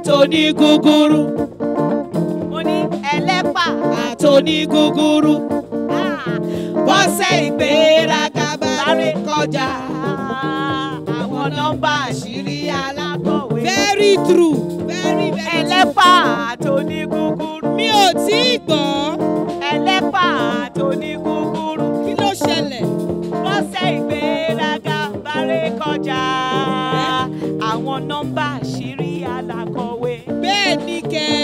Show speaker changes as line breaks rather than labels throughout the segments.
àtòní gúgúrú.
Mo ní ẹlẹ́pà
àtòní gúgúrú. Bọ́sẹ̀ ìgbéraga bárẹ̀ kọjá.
àwọn nọ́mbà àṣírí alákọ̀wé.
Very true. Very
ẹlẹ́pà tó ní gúgúrú.
Mi ò tí ì gbọ́.
ẹlẹ́pà tó ní gúgúrú.
Kí ló ṣẹlẹ̀?
Bọ́sẹ̀ ìgbéraga bárẹ̀ kọjá. àwọn nọ́mbà àṣírí alákọ̀wé.
Bẹ́ẹ̀ ni kẹ́.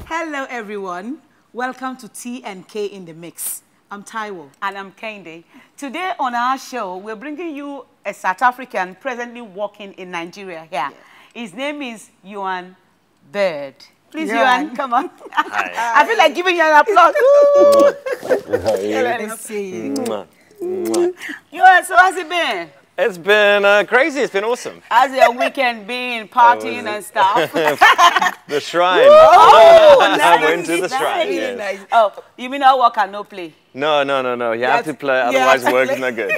Hello everyone, welcome to T&K in the Mix. I'm Taiwo.
And I'm Kende. Today on our show, we're bringing you a South African presently working in Nigeria here. His name is Juan Baird. Please, Juan, come on.
Hi.
I feel like giving you an applause.
Let me see you.
Juan, so how's it been?
It's been crazy. It's been awesome.
How's your weekend been, partying and stuff?
The shrine.
Oh,
I
nice,
went to the
nice.
shrine.
Really
Yes.
nice. Oh, you mean no work and no play?
No. You have to play, otherwise work is not good.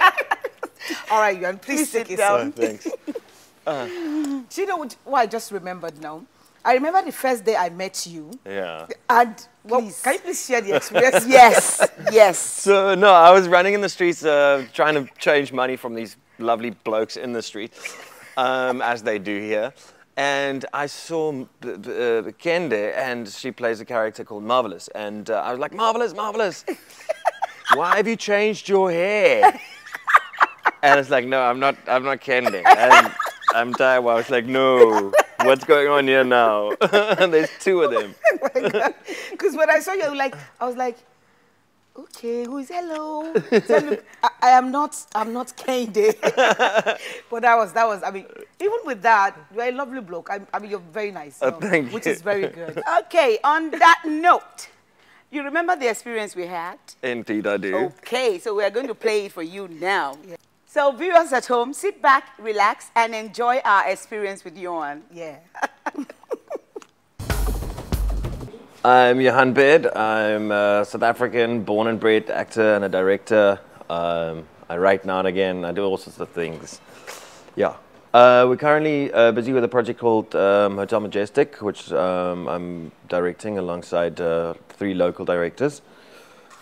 All right, Yuan, please
Sit
take
down.
it.
Thanks.
Do you know what I just remembered now? I remember the first day I met you.
Yeah.
And, well, can you please share the experience? Yes.
So, no, I was running in the streets trying to change money from these lovely blokes in the street, as they do here. And I saw Kende, and she plays a character called Marvelous. And I was like, Marvelous, Marvelous, why have you changed your hair? And it's like, no, I'm not Kende. And I'm Taiwo. I was like, no, what's going on here now? And there's two of them.
Because when I saw you, I was like, okay, who is hello? So look, I'm not Kende. But that was, I mean, even with that, you're a lovely bloke. I mean, you're very nice.
Thank
which
you.
is very good.
Okay, on that note, you remember the experience we had?
Indeed, I do.
Okay, so we're going to play it for you now. Yeah. So viewers at home, sit back, relax, and enjoy our experience with Juan.
Yeah.
I'm Juan Baird. I'm a South African, born and bred actor and a director. I write now and again. I do all sorts of things. Yeah. We're currently busy with a project called Hotel Majestic, which I'm directing alongside 3 local directors.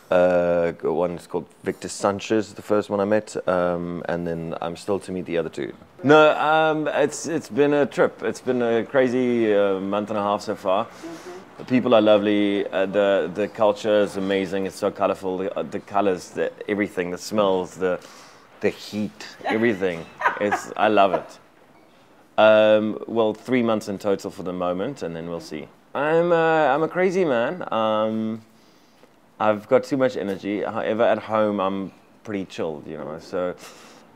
One is called Victor Sanchez, the first one I met, and then I'm still to meet the other 2. No, it's been a trip. It's been a crazy month and a half so far. The people are lovely. The culture is amazing. It's so colorful. The colors, everything, the smells, the heat, everything. I love it. Well, 3 months in total for the moment, and then we'll see. I'm a crazy man. I've got too much energy. However, at home I'm pretty chilled, you know. So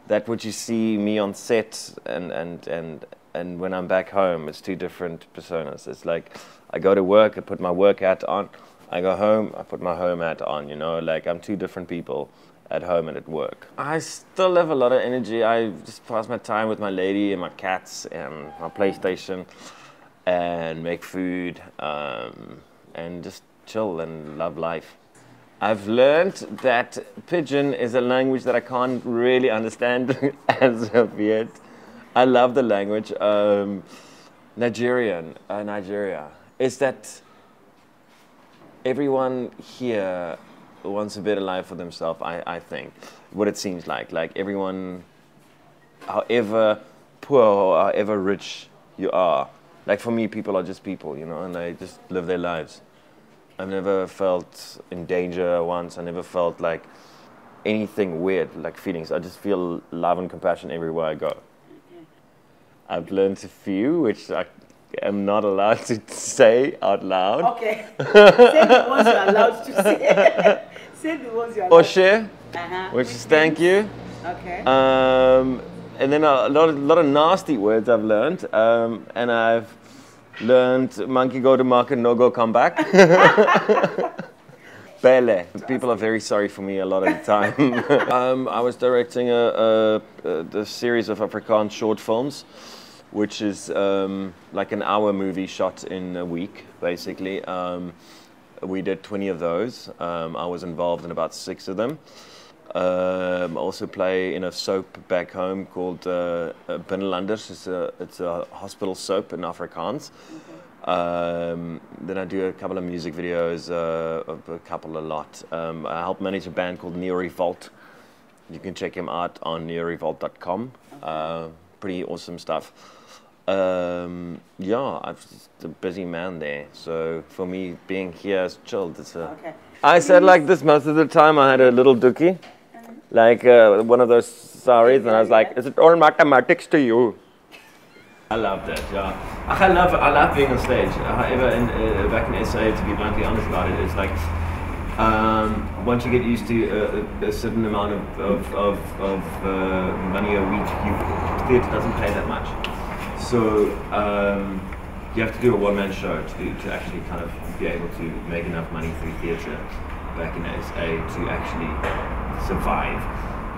that what you see me on set and when I'm back home, it's 2 different personas. It's like I go to work, I put my work hat on. I go home, I put my home hat on, you know. Like I'm 2 different people at home and at work. I still have a lot of energy. I just pass my time with my lady and my cats and my PlayStation and make food and just chill and love life. I've learned that Pidgin is a language that I can't really understand as of yet. I love the language. Nigeria. Is that everyone here wants a better life for themselves, I think. What it seems like. Like everyone, however poor or however rich you are. Like for me, people are just people, you know, and they just live their lives. I've never felt in danger once. I never felt like anything weird, like feelings. I just feel love and compassion everywhere I go. I've learned a few, which I am not allowed to say out loud.
Okay. Say the ones you're allowed to say. Say the ones you're allowed
Or share, which is thank you.
Okay.
And then a lot of nasty words I've learned. And I've learned monkey go to market, no go come back. Bele. People are very sorry for me a lot of the time. I was directing the series of Afrikaans short films, which is like an hour movie shot in a week, basically. We did 20 of those. I was involved in about 6 of them. I also play in a soap back home called Binnenlanders. It's a hospital soap in Afrikaans. Then I do a couple of music videos, a lot. I help manage a band called Neo Revolt. You can check him out on neorevolt.com. Pretty awesome stuff. Yeah, I'm just a busy man there. So for me, being here is chilled. I said like this most of the time. I had a little dookie, like one of those saris, and I was like, "Is it all mathematics to you?" I love that. Yeah, I love being on stage. However, back in SA, to be bluntly honest about it, it's like once you get used to a certain amount of money a week, theatre doesn't pay that much. So you have to do a one-man show to actually kind of be able to make enough money through theatre back in SA to actually survive.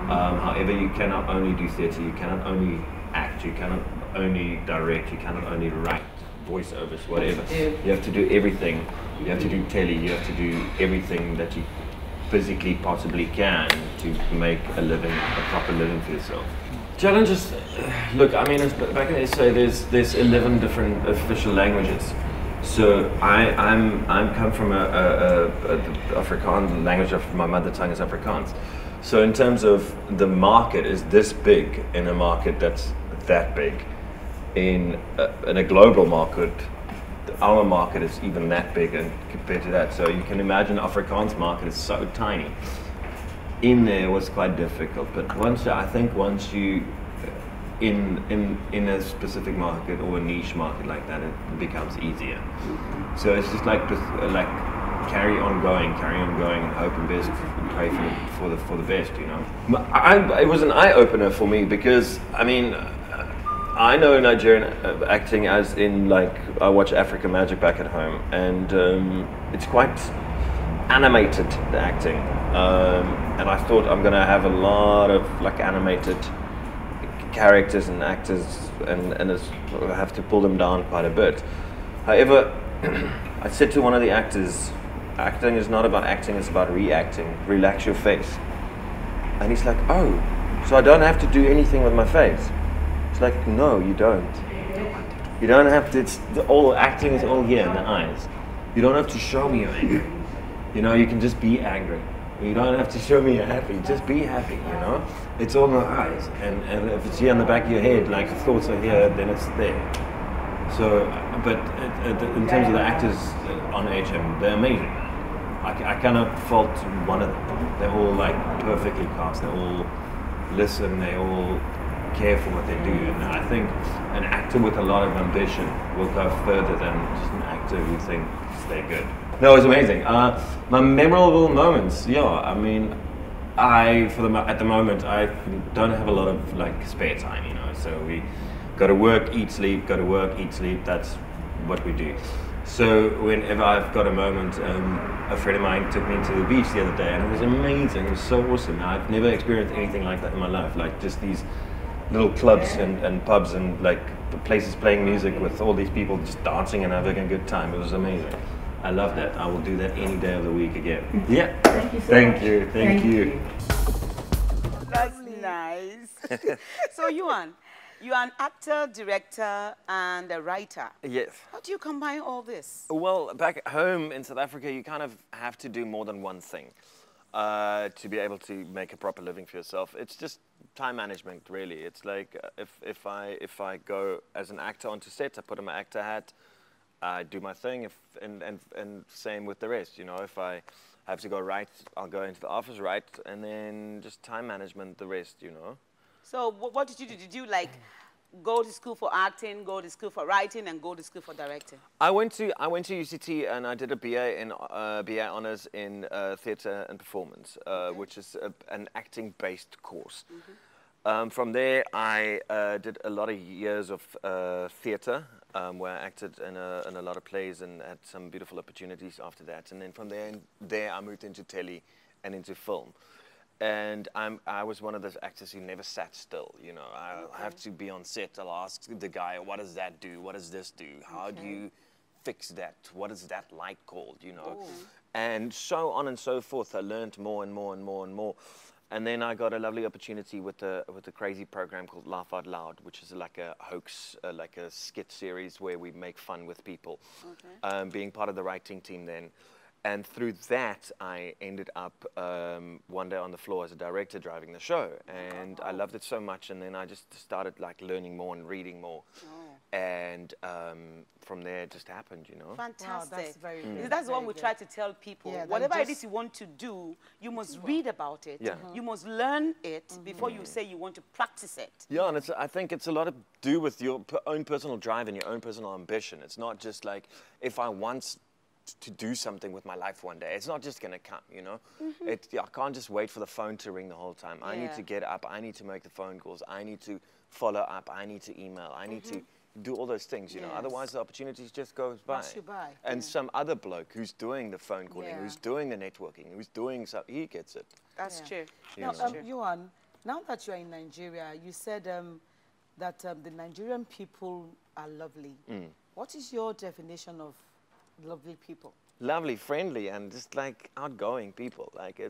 However, you cannot only do theatre, you cannot only act, you cannot only direct, you cannot only write voiceovers, whatever. You have to do everything. You have to do telly, you have to do everything that you physically possibly can to make a living, a proper living for yourself. Challenges, look, I mean, back in SA, there's 11 different official languages. So I'm come from a Afrikaans language of my mother tongue is Afrikaans. So in terms of the market is this big in a market that's that big. In a global market, our market is even that big and compared to that. So you can imagine Afrikaans market is so tiny. In there was quite difficult, but once you in a specific market or a niche market like that, it becomes easier. So it's just like carry on going, and hope and best, and pray for the best, you know. It was an eye opener for me because I mean, I know Nigerian acting as in like I watch African Magic back at home, and it's quite animated, the acting, and I thought I'm gonna have a lot of like animated characters and actors, and I have to pull them down quite a bit. However, I said to one of the actors, acting is not about acting, it's about reacting. Relax your face. And he's like, oh, so I don't have to do anything with my face? It's like, no, you don't. You don't have to, all acting is all here in the eyes. You don't have to show me you're angry. You know, you can just be angry. You don't have to show me you're happy, just be happy, you know? It's all in the eyes. And if it's here in the back of your head, like the thoughts are here, then it's there. So, but in terms of the actors on HM, they're amazing. I cannot fault one of them. They're all like perfectly cast. They all listen. They all care for what they do. And I think an actor with a lot of ambition will go further than just an actor who thinks they're good. No, it was amazing. My memorable moments, yeah. I mean, at the moment, I don't have a lot of like spare time, you know. So we go to work, eat, sleep. Go to work, eat, sleep. That's what we do. So whenever I've got a moment, a friend of mine took me to the beach the other day, and it was amazing. It was so awesome. I've never experienced anything like that in my life. Like just these little clubs and pubs and like places playing music with all these people just dancing and having a good time. It was amazing. I love that. I will do that any day of the week again. Yeah.
Thank you so much.
Thank you.
That's nice. So Juan, you're an actor, director, and a writer.
Yes.
How do you combine all this?
Well, back home in South Africa, you kind of have to do more than one thing to be able to make a proper living for yourself. It's just time management, really. It's like if I go as an actor onto set, I put on my actor hat, I do my thing, and same with the rest. You know, if I have to go write, I'll go into the office, write, and then just time management the rest. You know. So
what did you do? Did you like go to school for acting, go to school for writing, and go to school for directing?
I went to UCT and I did a BA in BA honors in theatre and performance, which is an acting-based course. Mm-hmm. From there, I did a lot of years of theatre where I acted in a lot of plays and had some beautiful opportunities after that. And then from there I moved into telly and into film. And I was one of those actors who never sat still. You know, I have to be on set. I'll ask the guy, what does that do? What does this do? How do you fix that? What is that light called? You know, and so on and so forth. I learned more and more and more and more. And then I got a lovely opportunity with a crazy program called Laugh Out Loud, which is like a hoax, like a skit series where we make fun with people. Being part of the writing team then. And through that, I ended up one day on the floor as a director driving the show. And I loved it so much. And then I just started like learning more and reading more. And from there, it just happened, you know.
Fantastic.
Wow, that's very good.
That's what
Very
we
good.
try to tell people.
Yeah,
Whatever
just-
it is you want to do, you must read about it.
Yeah.
You must learn it before you say you want to practice it.
Yeah, and I think it's a lot to do with your own personal drive and your own personal ambition. It's not just like, if I want to do something with my life one day, it's not just going to come, you know. I can't just wait for the phone to ring the whole time. I need
Yeah.
to get up. I need to make the phone calls. I need to follow up. I need to email. I need to do all those things, you know.
Yes.
Otherwise, the opportunities just goes by.
Pass you by,
And some other bloke who's doing the phone calling,
Yeah.
who's doing the networking, who's doing so, he gets it.
That's true.
You
Now,
know.
Johan, now that you're in Nigeria, you said that the Nigerian people are lovely. What is your definition of lovely people?
Lovely, friendly, and just like outgoing people. Like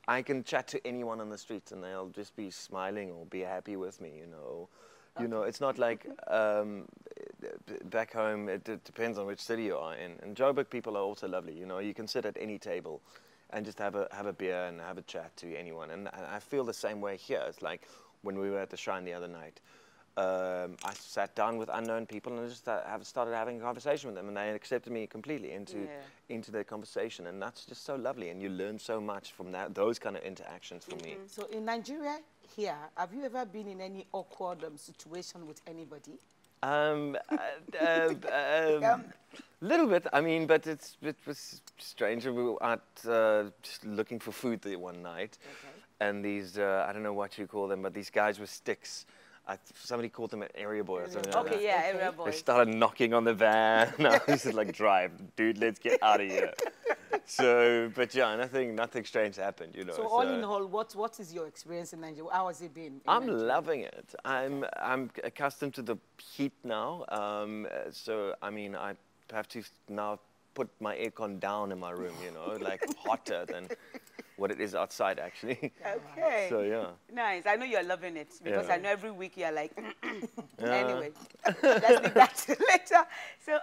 I can chat to anyone on the street and they'll just be smiling or be happy with me, you know. You know, it's not like back home. It depends on which city you are in. And Joburg people are also lovely. You know, you can sit at any table and just have a beer and have a chat to anyone. And I feel the same way here. It's like when we were at the Shrine the other night. I sat down with unknown people and I just started having a conversation with them, and they accepted me completely into their conversation, and that's just so lovely, and you learn so much from those kind of interactions for me.
So in Nigeria here, have you ever been in any awkward situation with anybody?
Little bit, I mean, but it was strange. We were out just looking for food the one night, and these, I don't know what you call them, but these guys with sticks. Somebody called them an area boy or something like that.
Okay, yeah, area
They
boys.
started knocking on the van. I was just like, drive, dude, let's get out of here. So, but yeah, nothing strange happened, you know.
So all in all, what is your experience in Nigeria? How has it been?
I'm loving it. I'm accustomed to the heat now. So, I mean, I have to now put my aircon down in my room, you know, like hotter than what it is outside, actually.
Okay.
So, yeah.
Nice. I know you're loving it because
Yeah.
I know every week you're like,
Yeah.
anyway, let's leave that to later. So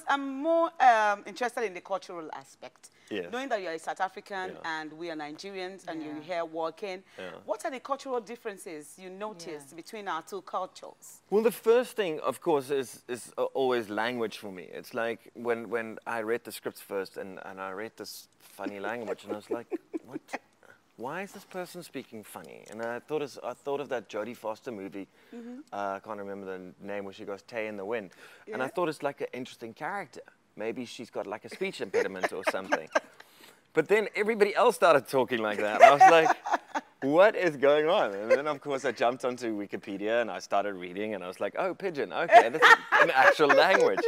I'm more interested in the cultural aspect.
Yes.
Knowing that you're a South African
Yeah.
and we are Nigerians and you're here working,
Yeah.
what are the cultural differences you noticed between our two cultures?
Well, the first thing, of course, is always language for me. It's like when I read the scripts first and I read this funny language, and I was like, what? Why is this person speaking funny? And I thought of that Jodie Foster movie. I can't remember the name, where she goes Tay in the Wind. And I thought it's like an interesting character. Maybe she's got like a speech impediment or something. But then everybody else started talking like that. I was like, what is going on? And then, of course, I jumped onto Wikipedia and I started reading, and I was like, oh, pidgin, okay, this is an actual language.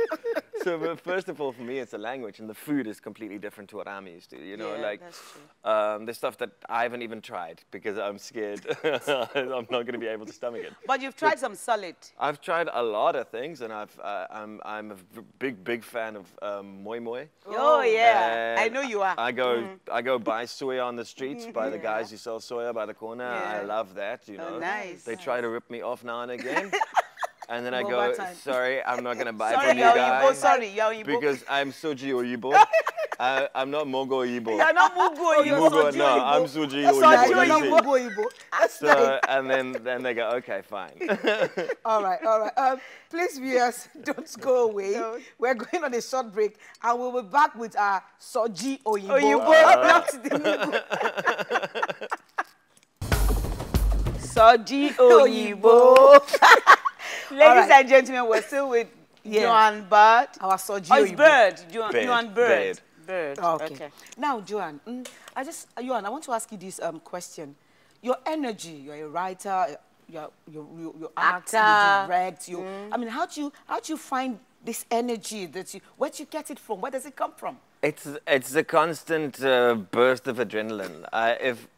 So, but first of all, for me, it's a language, and the food is completely different to what I'm used to. You know,
Yeah,
like
that's true.
there's stuff that I haven't even tried because I'm scared I'm not going to be able to stomach it.
But you've tried some solid.
I've tried a lot of things, and I'm a big fan of moi moi.
Oh, yeah. I
And
know you are.
I go buy soya on the streets by the guys who sell soya by the corner.
Yeah.
I love that, you know.
nice.
They try to rip me off now and again. And then I
One
go,
more time.
sorry, I'm not going to buy
Sorry,
from you
you're
guys.
Igbo. Sorry, you're Igbo.
Because I'm Soji Oyibo. I'm not Mogo Oyibo.
You're not Mugo. You're
Mugo,
Soji
no,
Oyibo.
I'm Soji
Soji
Oyibo.
You're
you
not
see.
Igbo, Igbo. That's nice.
So, and then they go, okay, fine.
All right. Please, viewers, don't go away.
No.
We're going on a short break, and we'll be back with our Soji Oyibo.
Oyibo, not the Mugo. Soji Oyibo. Ladies and gentlemen, we're still with Juan Baird.
Our Soji
Oh, it's
Oyibo.
Bird.
Baird.
Juan Baird. Bird.
Okay. Now, Johan, Johan, I want to ask you this question. Your energy, you're a writer, you act, you
Actor.
direct, you. I mean, how do you find this energy where do you get it from? Where does it come from?
It's a constant burst of adrenaline. If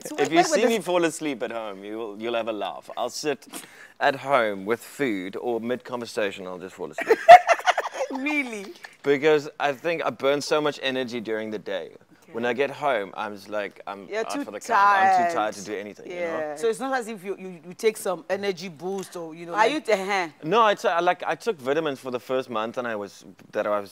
So
if you
wait,
see
does
me
it-
fall asleep at home, you'll have a laugh. I'll sit at home with food, or mid conversation, I'll just fall asleep.
Really?
Because I think I burn so much energy during the day. When I get home, I'm just like,
You're
out
too
for the count. I'm
tired.
too tired to do anything, you know?
So it's not as if you take some energy boost or you know.
Are
like-
you the
No, I took vitamins for the first month and I was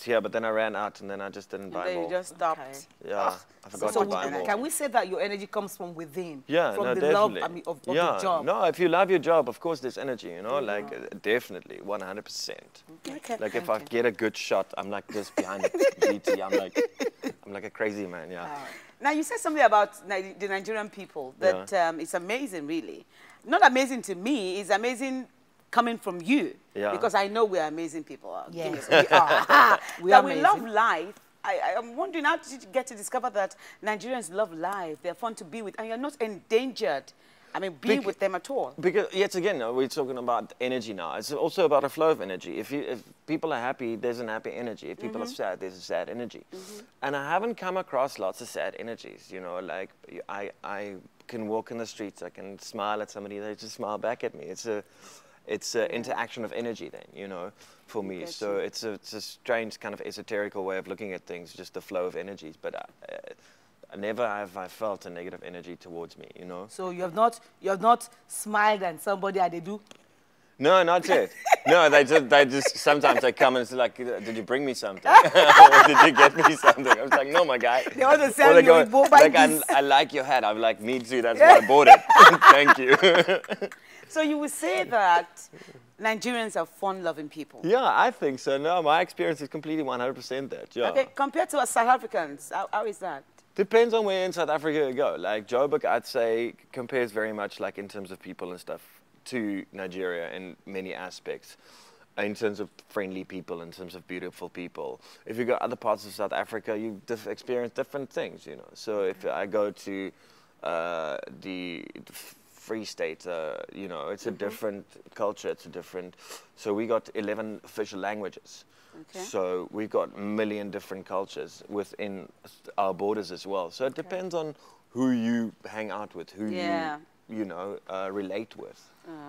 here, but then I ran out and then I just didn't buy
Then you
more.
just stopped.
Okay.
Yeah, I forgot
So
to buy more.
can we say that your energy comes from within?
Yeah,
from
no,
the
definitely.
love, I mean, of
yeah,
the job.
no, if you love your job, of course there's energy, you know, like definitely, 100%.
Okay.
Like if I get a good shot, I'm like this behind the GT, I'm like a crazy man, yeah.
Now, you said something about the Nigerian people that it's amazing, really. Not amazing to me, it's amazing coming from you.
Yeah.
Because I know we're amazing people.
Yes,
we are.
We
that
are
we
amazing.
love life. I'm wondering, how did you get to discover that Nigerians love life, they're fun to be with, and you're not endangered, I mean, be with them at all?
Because yet again, we're talking about energy now. It's also about a flow of energy. If people are happy, there's an happy energy. If people are sad, there's a sad energy. And I haven't come across lots of sad energies. You know, like I can walk in the streets, I can smile at somebody, they just smile back at me. It's an interaction of energy then, you know, for me. So it's a strange kind of esoterical way of looking at things, just the flow of energies. But never have I felt a negative energy towards me, you know.
So you have not smiled at somebody and they do.
No, not yet. No, they just sometimes they come and it's like, did you bring me something? Or did you get me something? I was like, no, my guy.
They want to
Or
sell
they
you
go,
with both
like,
bags.
I like your hat. I'm like, me too. That's why I bought it. Thank you.
So you would say that Nigerians are fun-loving people?
Yeah, I think so. No, my experience is completely 100% that. Yeah.
Okay, compared to us South Africans, how is that?
Depends on where in South Africa you go. Like Joburg, I'd say compares very much like in terms of people and stuff to Nigeria in many aspects. In terms of friendly people, in terms of beautiful people. If you go other parts of South Africa, you experience different things, you know. So if I go to the Free State, you know, it's a different culture, it's a different... So we got 11 official languages.
Okay.
So we've got a million different cultures within our borders as well. So it depends on who you hang out with, who you know, relate with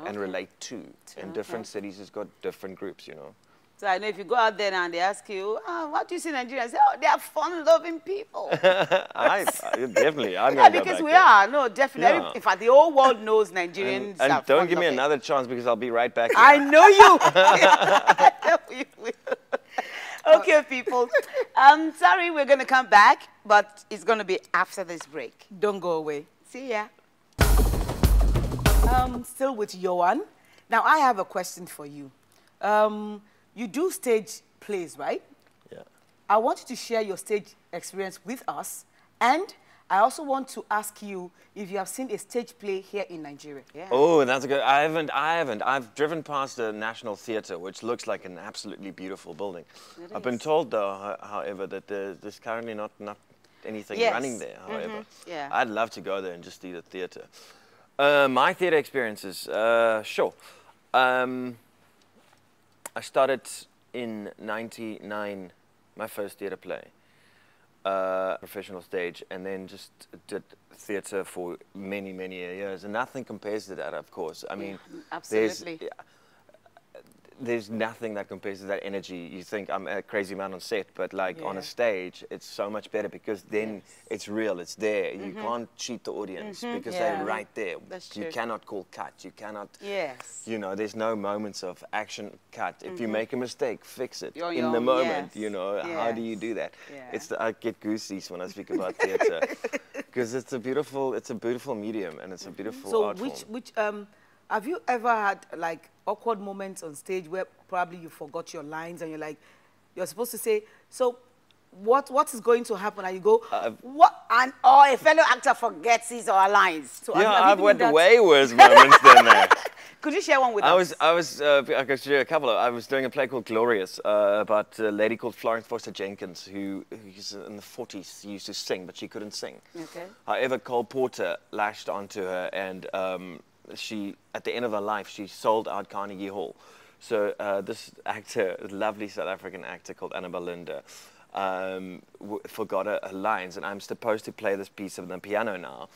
and relate to. In different cities, it's got different groups, you know.
So I know if you go out there and they ask you, what do you see in Nigeria? I say, oh, they are fun-loving people.
I definitely, I'm
Yeah,
going to go
because
back
we
there.
are. No, definitely.
Yeah.
In fact, the whole world knows Nigerians
And
are
don't give me
fun-loving.
another chance because I'll be right back here.
I know you. I know you will. Okay, people. Sorry, we're going to come back, but it's going to be after this break.
Don't go away.
See ya.
Still with Johan. Now, I have a question for you. You do stage plays, right?
Yeah.
I want you to share your stage experience with us. And I also want to ask you if you have seen a stage play here in Nigeria.
Yeah.
Oh, that's a good. I haven't. I've driven past the National Theatre, which looks like an absolutely beautiful building. I've been told, though, however, that there's currently not anything running there, however.
Yeah.
I'd love to go there and just see the theatre. My theatre experiences, sure. I started in '99, my first theatre play, professional stage, and then just did theatre for many, many years. And nothing compares to that, of course. I mean,
absolutely.
there's nothing that compares to that energy. You think I'm a crazy man on set, but like on a stage, it's so much better because then it's real, it's there. You can't cheat the audience because they're right there.
That's
you
true.
cannot call cut. You cannot,
Yes.
you know, there's no moments of action cut. If you make a mistake, fix it
You're
in the
young,
moment.
yes.
You know, how do you do that?
Yeah.
I get goosies when I speak about theatre because it's a beautiful medium and it's a beautiful art form.
Have you ever had like awkward moments on stage where probably you forgot your lines and you're supposed to say, so what is going to happen? And you go,
What? And or a fellow actor forgets his or her lines.
so
Yeah,
have you
I've
been
had
in that-
way worse moments than that.
Could you share one with us?
I could share a couple. I was doing a play called Glorious about a lady called Florence Foster Jenkins who's in the 40s, used to sing, but she couldn't sing.
Okay.
However, Cole Porter lashed onto her and she, at the end of her life, she sold out Carnegie Hall. So this actor, a lovely South African actor called Annabelle Linda, forgot her lines, and I'm supposed to play this piece of the piano now,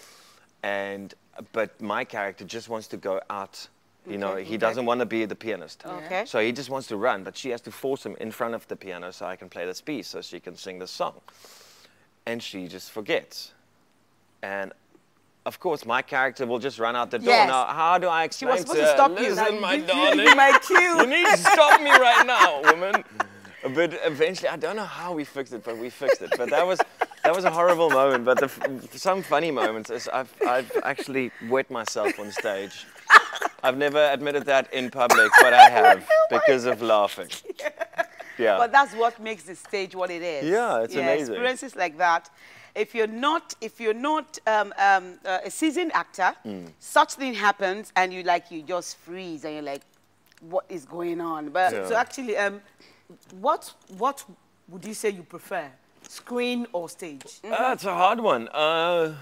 but my character just wants to go out. You know, he doesn't want to be the pianist.
Okay.
So he just wants to run, but she has to force him in front of the piano so I can play this piece, so she can sing the song. And she just forgets. And of course, my character will just run out the door.
Yes.
Now, how do I explain
was supposed to stop you.
Listen, my
You
darling,
my cue.
you need to stop me right now, woman. But eventually, I don't know how we fixed it, but we fixed it. But that was a horrible moment. But some funny moments is I've actually wet myself on stage. I've never admitted that in public, but I have because of laughing. Yeah.
But that's what makes the stage what it is.
Yeah, it's amazing.
Experiences like that. If you're not a seasoned actor, such thing happens, and you just freeze, and you're like, what is going on? But
So actually, what would you say you prefer, screen or stage?
It's a hard one.
No,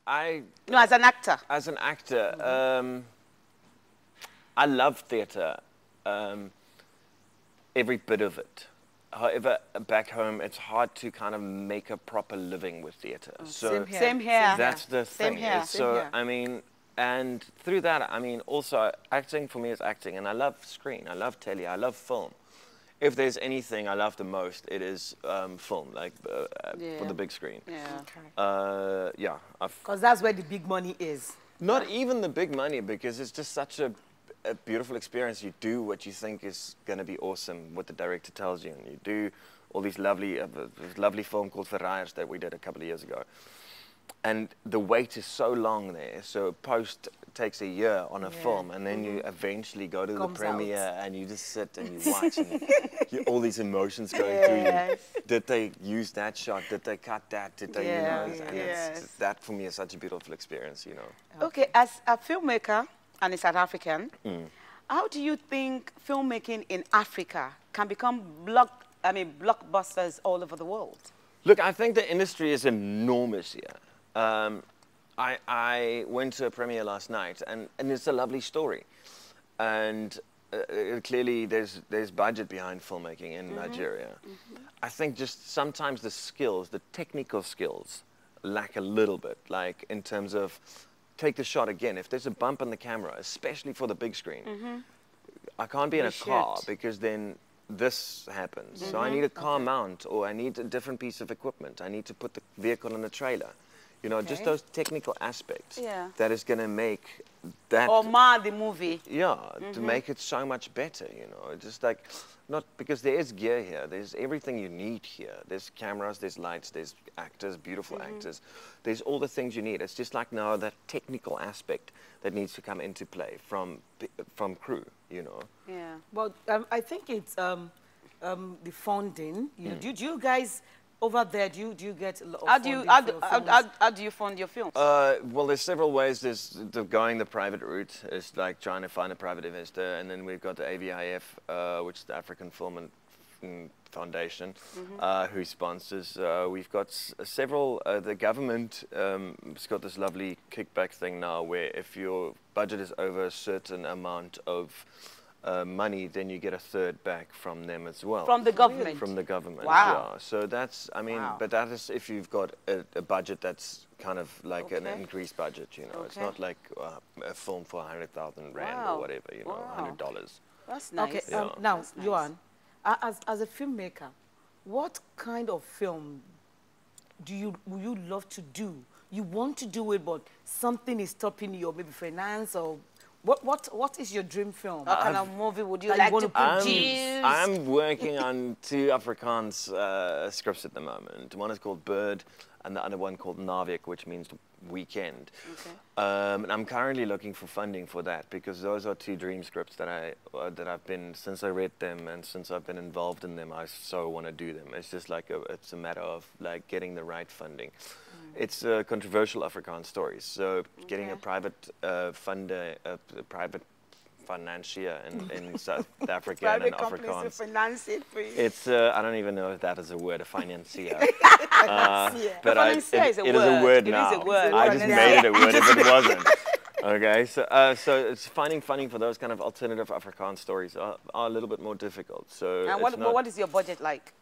as an actor.
As an actor, I love theatre, every bit of it. However, back home, it's hard to kind of make a proper living with theatre. So
Same here.
that's the thing.
Same here.
So, I mean, and through that, I mean, also, acting for me is acting, and I love screen, I love telly, I love film. If there's anything I love the most, it is film, like for the big screen.
Yeah.
Yeah.
Because that's where the big money is.
Not even the big money, because it's just such a beautiful experience. You do what you think is going to be awesome, what the director tells you, and you do all these lovely film called Verraaiers that we did a couple of years ago. And the wait is so long there, so post takes a year on a film, and then you eventually go to the premiere and you just sit and you watch, and all these emotions going through you. Did they use that shot? Did they cut that? Did they, you know? And that for me is such a beautiful experience, you know.
Okay, as a filmmaker and a South African, how do you think filmmaking in Africa can become blockbusters all over the world?
Look, I think the industry is enormous here. I went to a premiere last night, and it's a lovely story. And clearly there's budget behind filmmaking in Nigeria. I think just sometimes the skills, the technical skills, lack a little bit, like in terms of take the shot again. If there's a bump on the camera, especially for the big screen, I can't be in a car because then this happens. So I need a car mount, or I need a different piece of equipment. I need to put the vehicle in a trailer. You know, just those technical aspects that is going to make that...
Or mar the movie.
Yeah, to make it so much better, you know. Just like, not because there is gear here. There's everything you need here. There's cameras, there's lights, there's actors, beautiful actors. There's all the things you need. It's just like now that technical aspect that needs to come into play from crew, you know.
Yeah.
Well, I think it's the funding. Do you guys over there, do you get a lot of funding for your films?
How do you fund your films?
Well, there's several ways. There's going the private route. It's like trying to find a private investor, and then we've got the AVIF, which is the African Film and Foundation, who sponsors. We've got several. The government has got this lovely kickback thing now, where if your budget is over a certain amount of money, then you get a third back from them as well.
From the government?
From the government,
wow.
Yeah. So that's, I mean, but that is if you've got a budget that's kind of like an increased budget, you know. It's not like a film for 100,000 Rand or whatever, you know, $100.
That's nice.
Okay,
Yeah.
now,
That's nice.
Johan, as a filmmaker, what kind of film would you love to do? You want to do it, but something is stopping you, or maybe finance, or what is your dream film?
What kind of movie would you
that
like
you
to
wanna
produce?
I'm working on 2 Afrikaans scripts at the moment. One is called Bird, and the other one called Naweek, which means weekend.
Okay.
And I'm currently looking for funding for that, because those are 2 dream scripts that I've been, since I read them and since I've been involved in them, I so want to do them. It's just like it's a matter of like getting the right funding. It's controversial Afrikaans stories, so getting a private funder, a private financier in South Africa and
Private companies to
Afrikaans.
finance it for you.
It's I don't even know if that is a word, a financier. But
Financier is a
it is a
word.
word
It
now.
is a word.
I just made it a word if it wasn't. Okay, so it's finding funding for those kind of alternative Afrikaans stories are a little bit more difficult. So
And what is your budget like?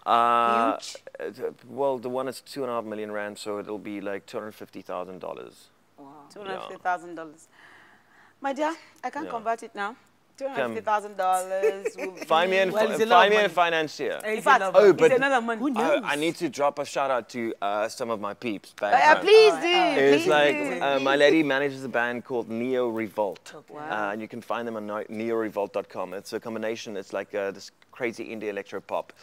huge?
Huge?
Well, the one is 2.5 million rand, so it'll be like $250,000.
Wow.
$250,000. My dear, I can't
Yeah.
convert it now. $250,000 will be...
Find me a
Well, it's a lot of money.
financier.
In fact,
Oh,
it's
but-
another month.
Who knows?
I need to drop a shout out to some of my peeps back home.
Please do.
It's
Please
like
do.
my lady manages a band called Neo Revolt,
Wow.
and you can find them on neorevolt.com. It's a combination. It's like this crazy indie electro pop.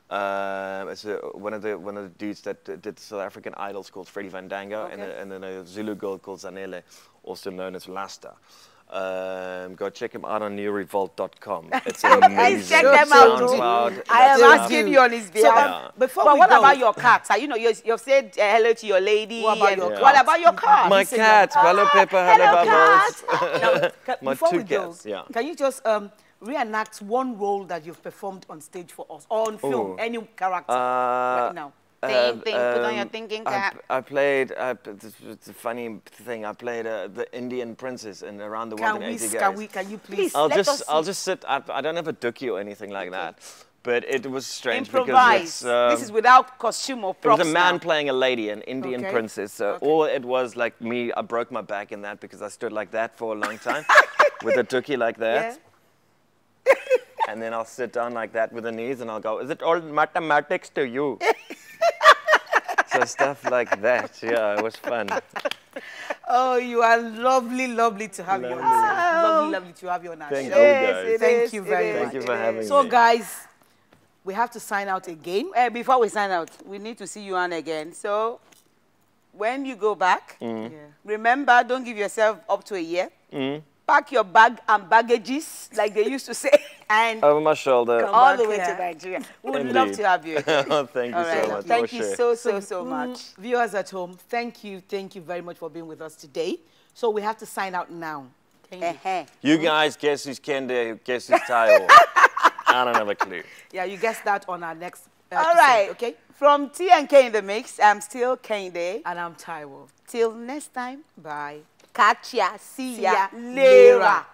It's one of the dudes that did South African Idols called Freddie Van Dango, and then a Zulu girl called Zanele, also known as Lasta. Go check him out on neorevolt.com. It's amazing.
check them out.
SoundCloud.
I am
that's
asking you on his behalf.
Yeah.
Before
But
we
what
go,
about your cats? You know, you've said hello to your lady.
What about
and
your
What
cats?
about your cat?
My cats, hello Pepper, hello Bubbles. My
before
two
we go,
cats, yeah.
can you just reenact one role that you've performed on stage for us, or on film,
Oh.
any character right now?
Think, put on your thinking cap.
I played, it's a funny thing, I played the Indian princess in Around the World in 80 Days.
Can you please?
I'll
let us
just sit, I don't have a dookie or anything like that, but it was strange
Improvise.
because
This is without costume or
it
props
was a man
now.
playing a lady, an Indian
Okay.
princess. So all it was like me, I broke my back in that because I stood like that for a long time with a dookie like that. And then I'll sit down like that with the knees and I'll go, is it all mathematics to you? So stuff like that, yeah, it was fun.
Oh, you are lovely, lovely to have you on. Lovely, lovely to have you on our
Thank
show.
you,
Yes,
guys.
it
Thank
is,
you
it
very
is,
much.
Thank you for
it
having
is.
So,
me.
guys, we have to sign out again.
Before we sign out, we need to see you on again. So when you go back, remember, don't give yourself up to a year. Pack your bag and baggages, like they used to say, and
Over my shoulder.
Come
all
back
the way
here.
to Nigeria. We would love
Indeed.
to have you again.
Oh, thank you
All right.
so much.
Thank
for
you
sure.
so much.
Viewers at home, thank you very much for being with us today. So we have to sign out now. Thank you.
You guys, guess who's Kende, guess who's Taiwo? I don't have a clue.
Yeah, you guess that on our next episode,
All right.
okay?
From T and K in the mix, I'm still Kende.
And I'm Taiwo.
Till next time,
Bye.
catch ya, see ya,
ya
later.